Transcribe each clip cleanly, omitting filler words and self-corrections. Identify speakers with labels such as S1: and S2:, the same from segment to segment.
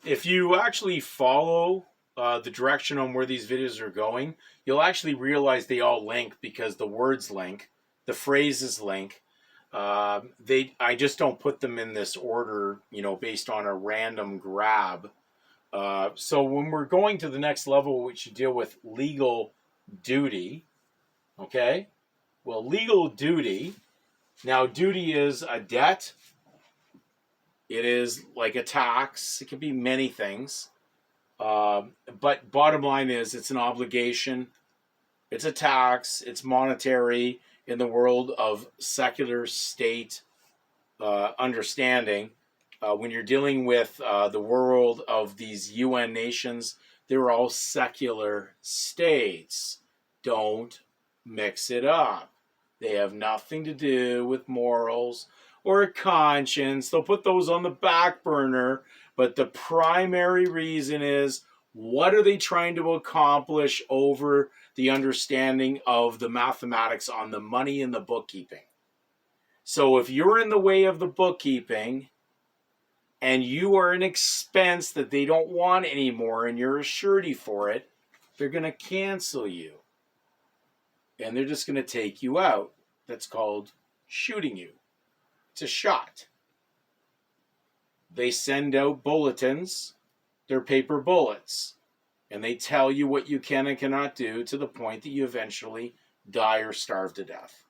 S1: If you actually follow the direction on where these videos are going, you'll actually realize they all link because the words link, the phrases link. I just don't put them in this order, based on a random grab. So when we're going to the next level, we should deal with legal duty. Okay. Well, legal duty. Now, duty is a debt. It is like a tax. It can be many things. But bottom line is, it's an obligation. It's a tax. It's monetary in the world of secular state understanding. When you're dealing with the world of these UN nations, they're all secular states. Don't mix it up. They have nothing to do with morals or conscience. They'll put those on the back burner, but the primary reason is, what are they trying to accomplish over the understanding of the mathematics on the money and the bookkeeping? So if you're in the way of the bookkeeping and you are an expense that they don't want anymore and you're a surety for it, they're going to cancel you. And they're just going to take you out. That's called shooting you. It's a shot. They send out bulletins. They're paper bullets. And they tell you what you can and cannot do, to the point that you eventually die or starve to death.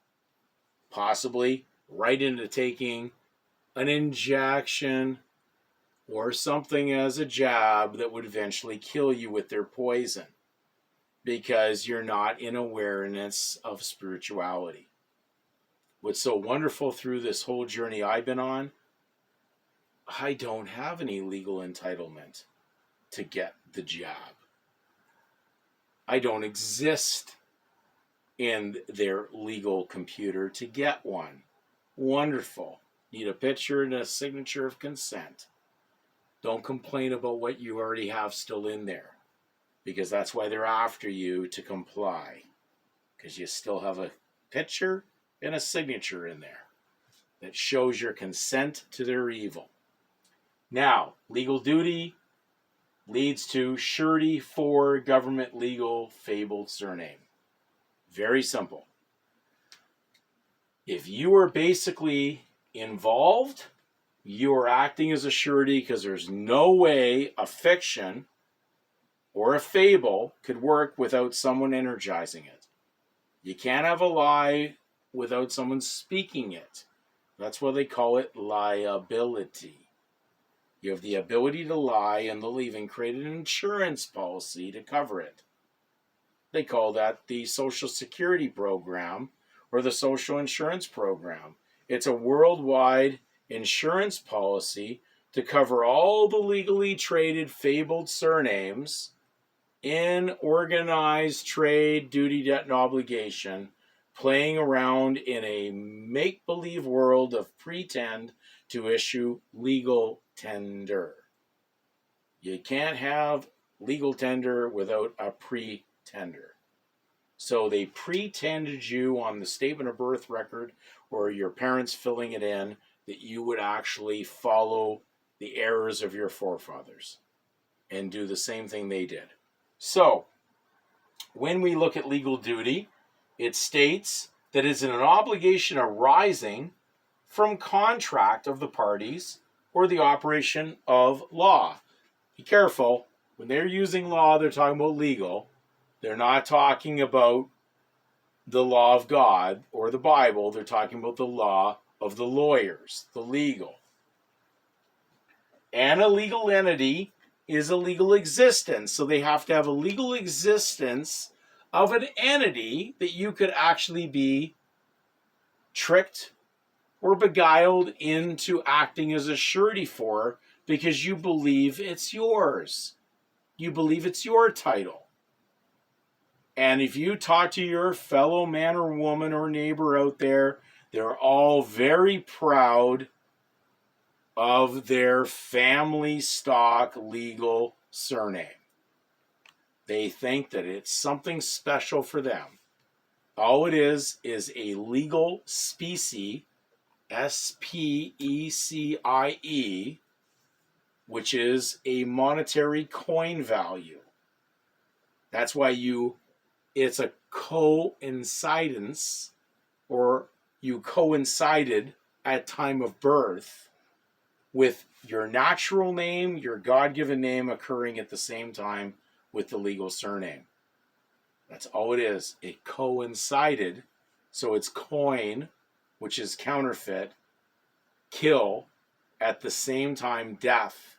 S1: Possibly right into taking an injection or something as a jab that would eventually kill you with their poison, because you're not in awareness of spirituality. What's so wonderful through this whole journey I've been on, I don't have any legal entitlement to get the jab. I don't exist in their legal computer to get one. Wonderful. Need a picture and a signature of consent. Don't complain about what you already have still in there, because that's why they're after you, to comply, because you still have a picture and a signature in there that shows your consent to their evil. Now, legal duty leads to surety for government legal fabled surname. Very simple. If you are basically involved, you are acting as a surety, because there's no way a fiction or a fable could work without someone energizing it. You can't have a lie without someone speaking it. That's why they call it liability. You have the ability to lie, and they'll even create an insurance policy to cover it. They call that the Social Security program or the Social Insurance program. It's a worldwide insurance policy to cover all the legally traded fabled surnames in organized trade, duty, debt, and obligation, playing around in a make-believe world of pretend to issue legal tender. You can't have legal tender without a pretender. So they pretended you on the statement of birth record, or your parents filling it in, that you would actually follow the errors of your forefathers and do the same thing they did. So when we look at legal duty, it states that it's an obligation arising from contract of the parties or the operation of law. Be careful. When they're using law, they're talking about legal. They're not talking about the law of God or the Bible. They're talking about the law of the lawyers, the legal. And a legal entity is a legal existence. So they have to have a legal existence of an entity that you could actually be tricked or beguiled into acting as a surety for, because you believe it's yours. You believe it's your title. And if you talk to your fellow man or woman or neighbor out there, they're all very proud of their family stock legal surname. They think that it's something special for them. All it is a legal specie, SPECIE, which is a monetary coin value. That's why it's a coincidence, or you coincided at time of birth with your natural name, your God-given name occurring at the same time with the legal surname. That's all it is. It coincided. So it's coin, which is counterfeit, kill, at the same time death.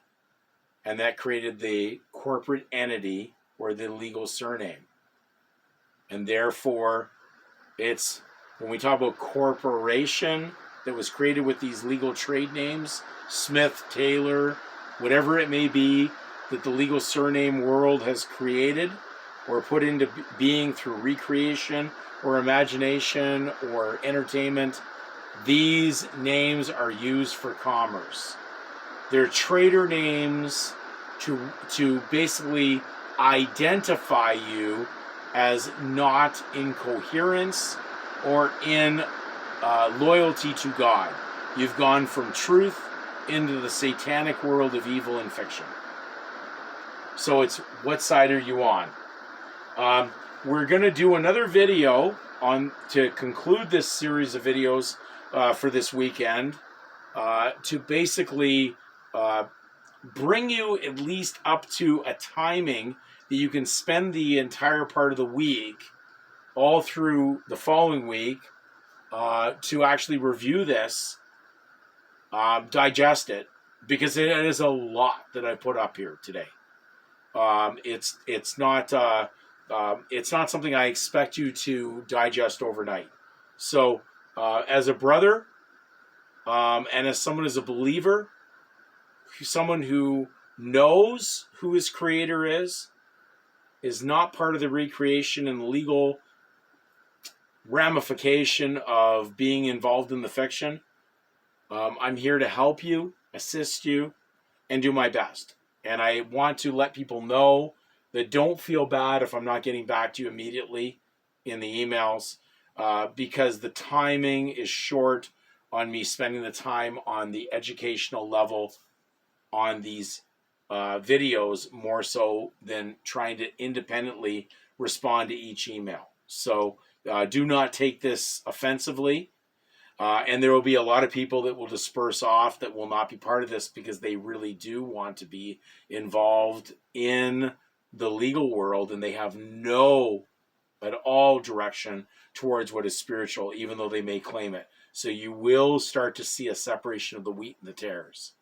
S1: And that created the corporate entity or the legal surname. And therefore, it's, when we talk about corporation that was created with these legal trade names, Smith, Taylor, whatever it may be, that the legal surname world has created or put into being through recreation or imagination or entertainment, these names are used for commerce. They're trader names to basically identify you as not in coherence or in loyalty to God. You've gone from truth into the satanic world of evil and fiction. So it's, what side are you on? We're going to do another video to conclude this series of videos for this weekend, to basically bring you at least up to a timing that you can spend the entire part of the week, all through the following week, to actually review this, digest it, because it is a lot that I put up here today. It's not something I expect you to digest overnight. So, as a brother, and as someone as a believer, someone who knows who his creator is not part of the recreation and legal ramification of being involved in the fiction. I'm here to help you, assist you, and do my best. And I want to let people know that don't feel bad if I'm not getting back to you immediately in the emails, because the timing is short on me spending the time on the educational level on these videos, more so than trying to independently respond to each email. So do not take this offensively. And there will be a lot of people that will disperse off that will not be part of this because they really do want to be involved in the legal world, and they have no at all direction towards what is spiritual, even though they may claim it. So you will start to see a separation of the wheat and the tares.